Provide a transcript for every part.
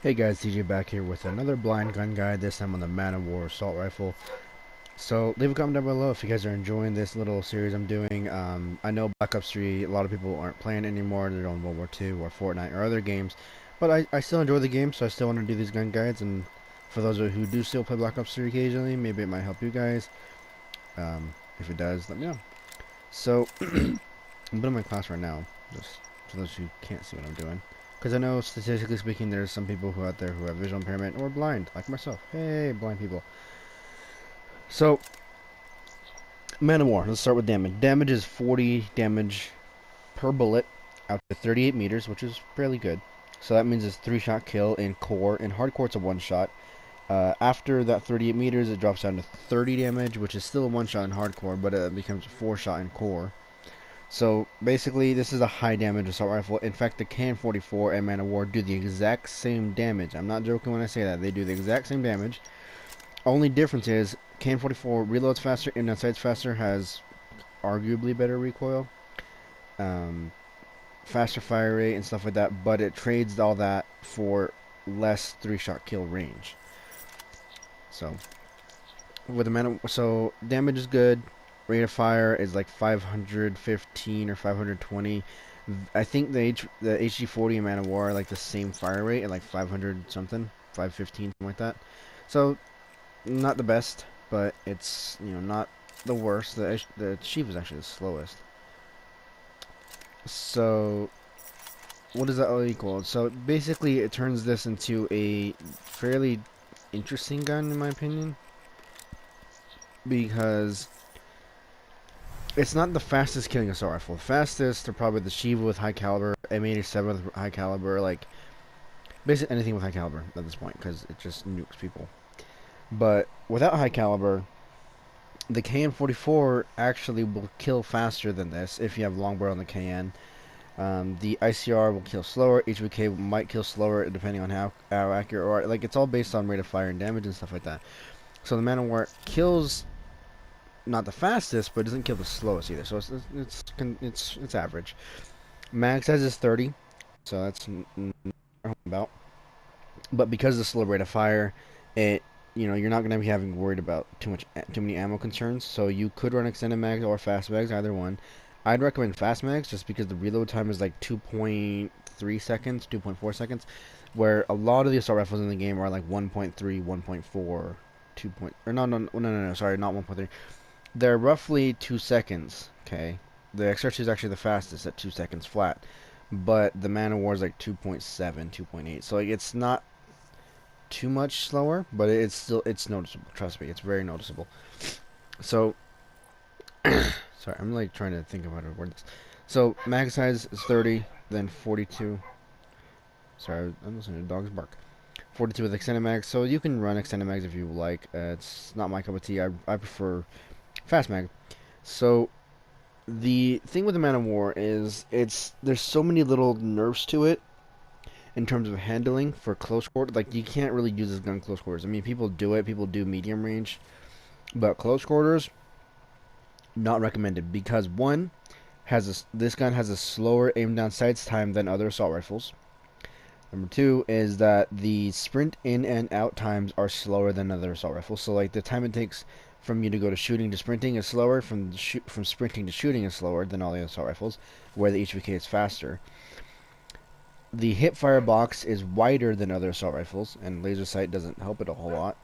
Hey guys, TJ back here with another blind gun guide, this time on the Man of War Assault Rifle. So leave a comment down below if you guys are enjoying this little series I'm doing. I know Black Ops 3, a lot of people aren't playing anymore, they're on World War 2 or Fortnite or other games. But I still enjoy the game, so I still want to do these gun guides, and for those who do still play Black Ops 3 occasionally, maybe it might help you guys. If it does, let me know. So, I'm building my class right now, just for those who can't see what I'm doing. Because I know, statistically speaking, there's some people who out there who have visual impairment or blind, like myself. Hey, blind people. So, Man of War. Let's start with damage. Damage is 40 damage per bullet out to 38 meters, which is fairly good. So that means it's 3-shot kill in core. In hardcore, it's a 1-shot. After that 38 meters, it drops down to 30 damage, which is still a 1-shot in hardcore, but it becomes a 4-shot in core. So basically, this is a high damage assault rifle. In fact, the KN-44 and Man of War do the exact same damage. I'm not joking when I say that. They do the exact same damage. Only difference is KN-44 reloads faster, and sights faster, has arguably better recoil, um, faster fire rate, and stuff like that. But it trades all that for less 3-shot kill range. So with the Man of, so damage is good. Rate of fire is like 515 or 520. I think the HG40 and Man of War are like the same fire rate at like 500 something, 515, something like that. So not the best, but it's not the worst. The Chief is actually the slowest. So what does that all equal? So basically, it turns this into a fairly interesting gun in my opinion, because it's not the fastest killing assault rifle. The fastest are probably the Shiva with high caliber, M87 with high caliber, like basically anything with high caliber at this point, because it just nukes people. But without high caliber, the KN-44 actually will kill faster than this if you have long barrel on the KN. The ICR will kill slower. HVK might kill slower depending on how accurate, or like it's all based on rate of fire and damage and stuff like that. So the Man of War kills not the fastest, but it doesn't kill the slowest either. So it's average. Mag size is 30, so that's about. But because of the slow rate of fire, it you're not gonna be having worried about too many ammo concerns. So you could run extended mags or fast mags, either one. I'd recommend fast mags just because the reload time is like 2.3 seconds, 2.4 seconds, where a lot of the assault rifles in the game are like 1.3, 1.4, 2 point, or no, sorry, not 1.3. They're roughly 2 seconds. Okay, the XR2 is actually the fastest at 2 seconds flat, but the Man of War is like 2.7, 2.8. So like it's not too much slower, but it's noticeable. Trust me, it's very noticeable. So sorry, I'm like trying to think of how to word this. So mag size is 30, then 42. Sorry, I'm listening to dogs bark. 42 with extended mag, so you can run extended mags if you like. It's not my cup of tea. I prefer fast mag. So the thing with the Man of War is there's so many little nerfs to it in terms of handling for close quarters. Like you can't really use this gun close quarters. I mean, people do it. People do medium range, but close quarters not recommended because one this gun has a slower aim down sights time than other assault rifles. Number two is that the sprint in and out times are slower than other assault rifles. So like the time it takes from you to go to shooting to sprinting is slower. From sprinting to shooting is slower than all the assault rifles, where the HVK is faster. The hip fire box is wider than other assault rifles, and laser sight doesn't help it a whole lot.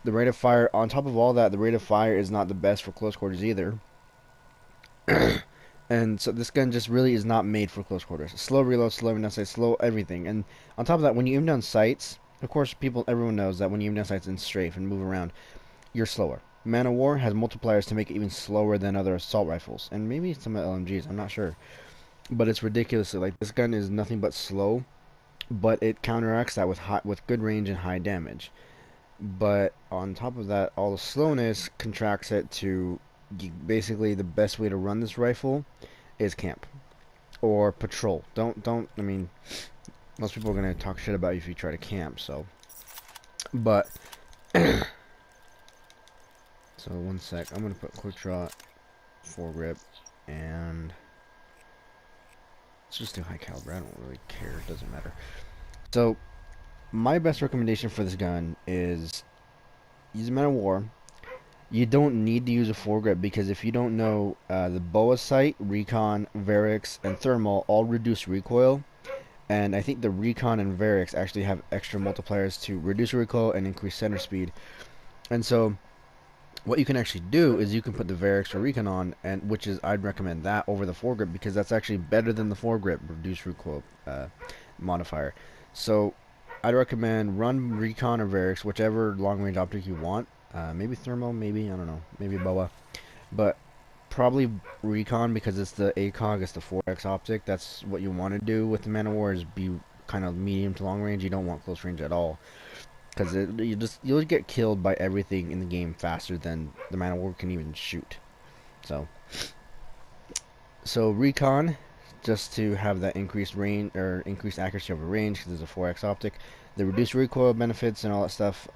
The rate of fire, on top of all that, the rate of fire is not the best for close quarters either. And so this gun just really is not made for close quarters. Slow reload, slow aim down sights, slow everything. And on top of that, when you aim down sights, of course, everyone knows that when you aim down sights and strafe and move around, you're slower. Man of War has multipliers to make it even slower than other assault rifles, and maybe some LMGs. I'm not sure, but it's ridiculously like this gun is nothing but slow, but it counteracts that with good range and high damage. But on top of that, all the slowness contracts it to basically the best way to run this rifle is camp or patrol. Don't. I mean, most people are gonna talk shit about you if you try to camp. So, but so one sec. I'm gonna put quick draw, foregrip, and let's just do high caliber. I don't really care. It doesn't matter. So my best recommendation for this gun is use Man of War. You don't need to use a foregrip because if you don't know, the Boa Sight, Recon, Varix, and Thermal all reduce recoil, and I think the Recon and Varix actually have extra multipliers to reduce recoil and increase center speed. And so, what you can actually do is you can put the Varix or Recon on, and which is I'd recommend that over the foregrip because that's actually better than the foregrip reduce recoil modifier. So, I'd recommend run Recon or Varix, whichever long range optic you want. Maybe Thermal, maybe, I don't know, maybe Boa. But probably Recon because it's the ACOG, it's the 4X optic. That's what you want to do with the Man of War is be kind of medium to long range. You don't want close range at all. Because you'll get killed by everything in the game faster than the Man of War can even shoot. So Recon, just to have that increased range or increased accuracy over range because it's a 4X optic. The reduced recoil benefits and all that stuff.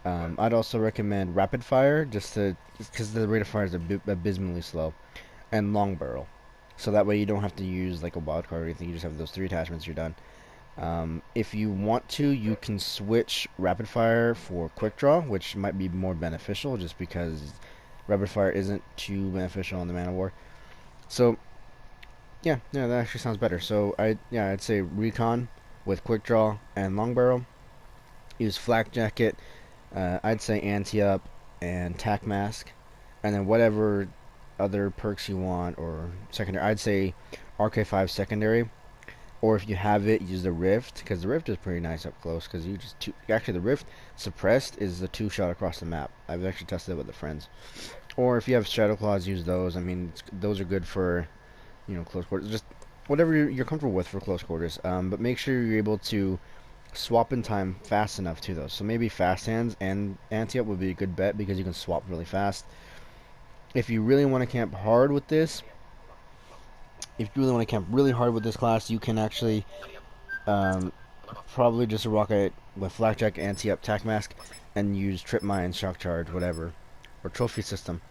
I'd also recommend rapid fire just because the rate of fire is abysmally slow, and long barrel. So that way you don't have to use like a wild card or anything. You just have those 3 attachments. You're done. If you want to, you can switch rapid fire for quick draw, which might be more beneficial just because rapid fire isn't too beneficial on the Man of War. So yeah, that actually sounds better. So I'd say Recon with quick draw and long barrel. Use flak jacket. I'd say anti-up and tac mask, and then whatever other perks you want or secondary. I'd say RK5 secondary, or if you have it, use the Rift because the Rift is pretty nice up close. Because actually the Rift suppressed is the 2-shot across the map. I've actually tested it with the friends. Or if you have Shadow Claws, use those. I mean, those are good for close quarters. Just whatever you're comfortable with for close quarters. But make sure you're able to swap in time fast enough to those. So maybe fast hands and anti-up would be a good bet because you can swap really fast. If you really want to camp hard with this, class, you can actually probably just rock it with flakjack, anti-up, tac mask, and use trip mine, shock charge, whatever, or trophy system.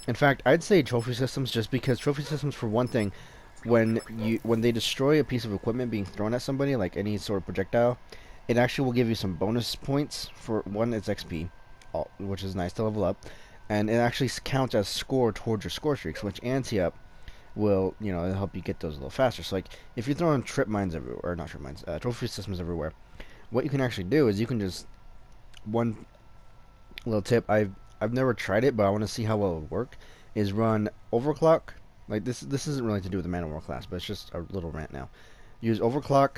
In fact, I'd say trophy systems just because trophy systems, for one thing, when they destroy a piece of equipment being thrown at somebody, like any sort of projectile, it actually will give you some bonus points. For one, it's XP, which is nice to level up, and it actually counts as score towards your score streaks, which anti-up will, it'll help you get those a little faster. So, like, if you're throwing trip mines everywhere, or not trip mines, trophy systems everywhere, what you can actually do is you can just, one little tip, I've never tried it, but I want to see how well it would work, is run overclock. Like, this isn't really to do with the Man of War class, but it's just a little rant now. Use overclock,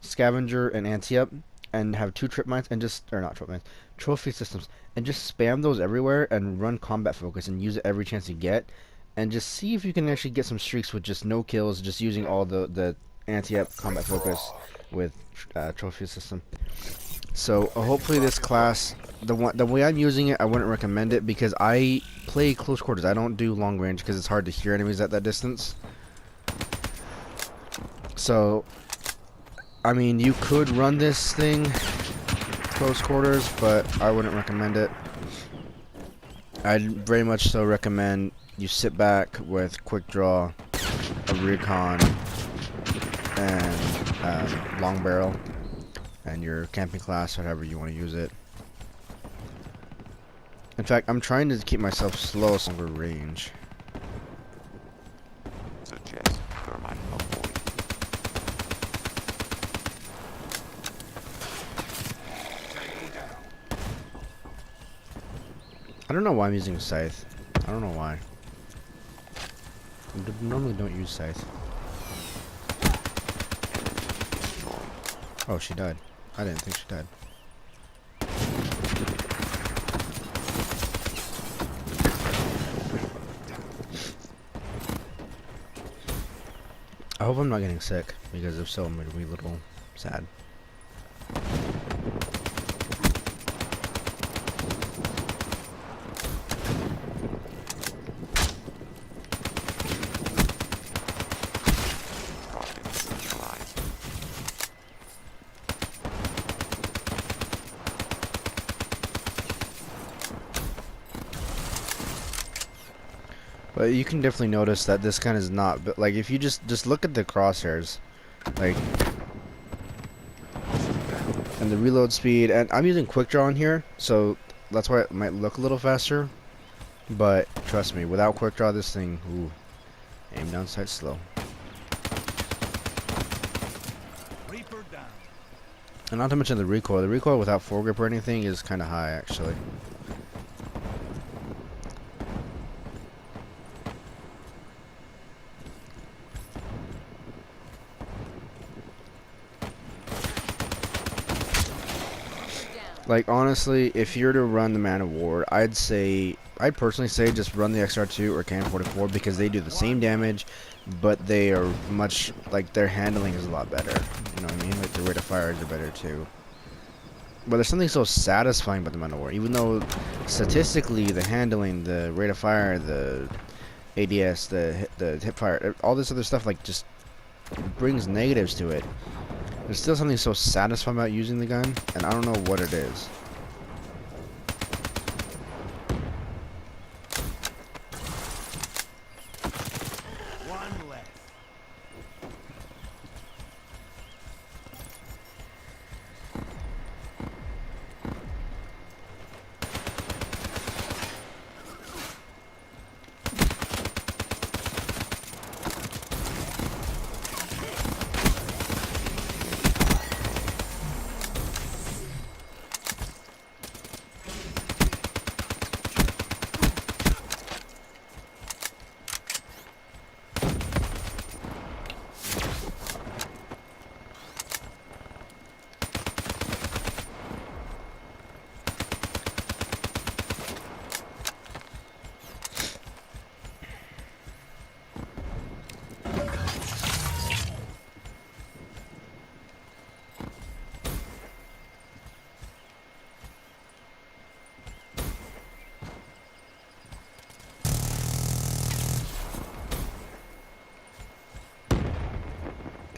scavenger, and anti-up, and have 2 trip mines, and or not trip mines, trophy systems, and just spam those everywhere, and run combat focus, and use it every chance you get, and just see if you can actually get some streaks with just no kills, just using all the anti-up combat focus with trophy system. So hopefully this class, the way I'm using it, I wouldn't recommend it because I play close quarters. I don't do long range because it's hard to hear enemies at that distance. So, I mean, you could run this thing close quarters, but I wouldn't recommend it. I'd very much so recommend you sit back with quick draw, a recon, and long barrel, and your camping class, however you want to use it. In fact, I'm trying to keep myself slow, longer range. Suggest thermite avoid. I don't know why I'm using a scythe. I don't know why. I normally don't use scythe. Oh, she died. I didn't think she died. I hope I'm not getting sick, because if so, I'm going to be a little sad. But you can definitely notice that this gun is not, but like if you just look at the crosshairs, like And the reload speed, and I'm using quick draw in here, so that's why it might look a little faster. But trust me, without quick draw, this thing, ooh, aim down sight slow. Reaper down. And not to mention the recoil. The recoil without foregrip or anything is kind of high, actually. Like, honestly, if you're to run the Man of War, I'd personally say just run the XR2 or KN-44 because they do the same damage, but they are much, like, their handling is a lot better. You know what I mean? Like, the rate of fires are better, too. But there's something so satisfying about the Man of War. Even though, statistically, the handling, the rate of fire, the ADS, the hip fire, all this other stuff, like, just brings negatives to it. There's still something so satisfying about using the gun, and I don't know what it is. One left.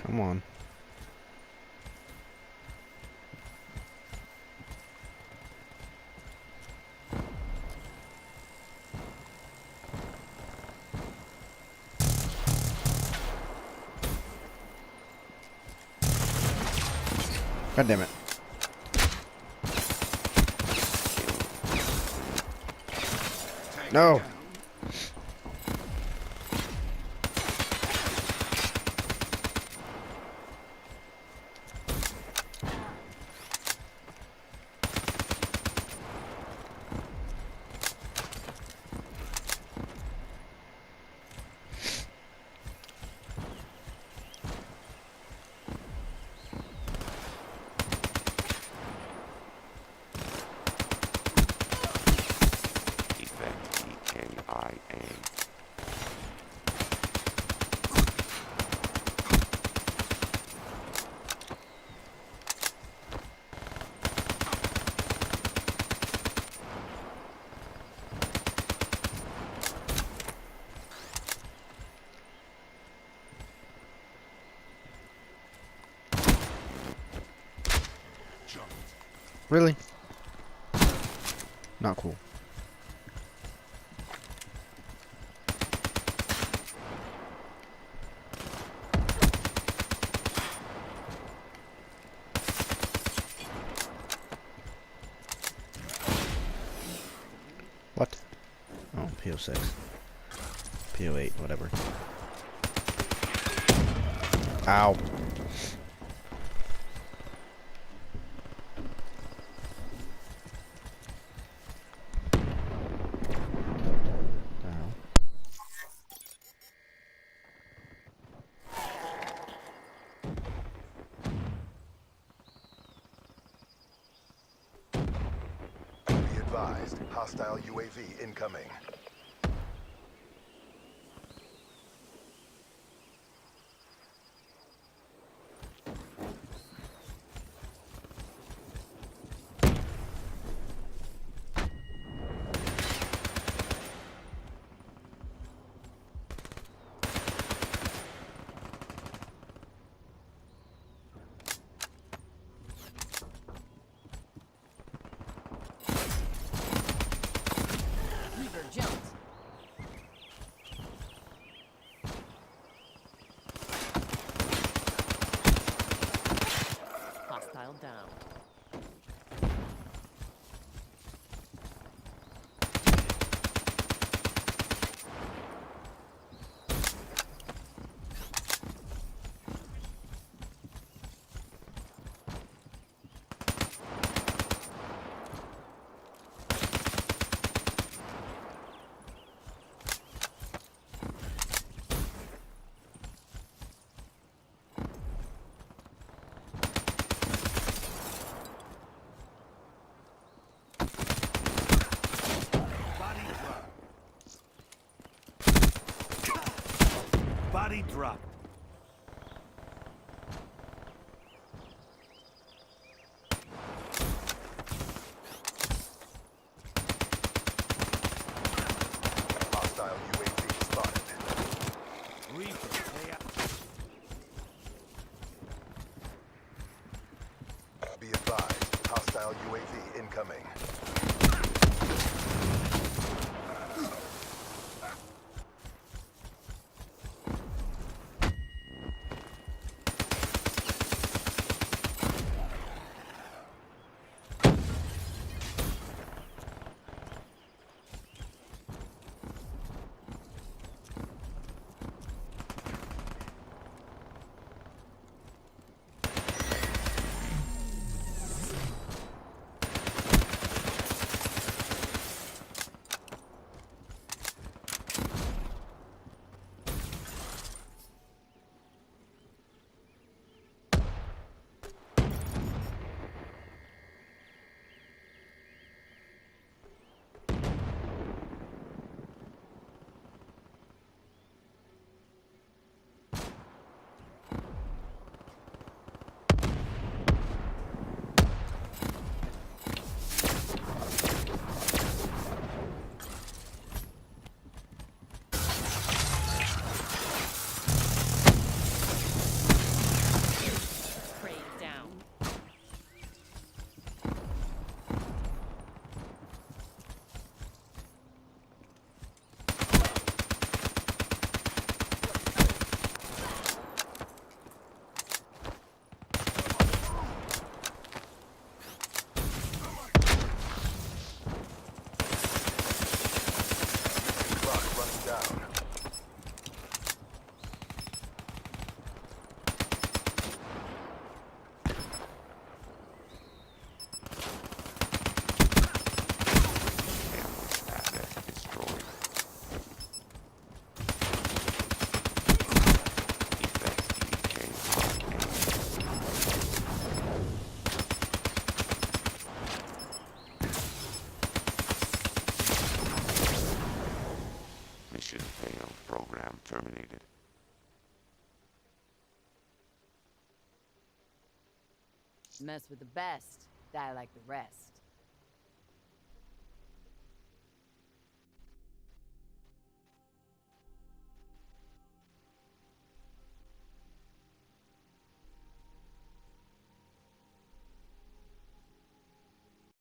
Come on. God damn it. No. Effect EKIA. Really? Not cool. What? Oh, PO6. PO8, whatever. Ow. Ow. Be advised, hostile UAV incoming. Reaper Jones. Hostile down. Hostile UAV incoming. Prey down. Clock running down. Asset destroyed. Effect EKIA. Mission failed. Program terminated. Mess with the best, die like the rest.